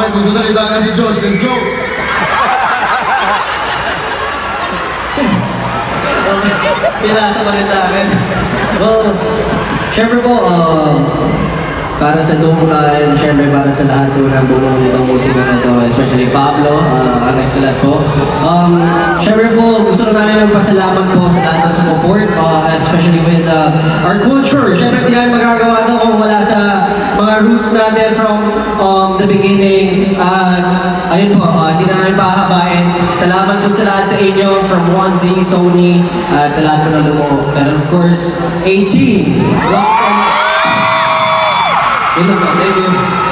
Okay, magsasalita na si Josh. Let's go! Pinasa pa rin sa akin. Well, syempre po, para sa Lungkan, syempre para sa lahat po ng bumuo nitong musika na ito, especially Pablo, ang nagsulat po. Syempre po, gusto na namin magpasalamat po sa lahat ng support, especially with our culture. Syempre, di namin magagawa ito kung wala sa mga roots natin from the beginning. At ayun po, di na namin pahabain. Salamat po sa lahat sa inyo, from 1Z, Sony, sa lahat po ng bumuo. And of course, 18. Thank you.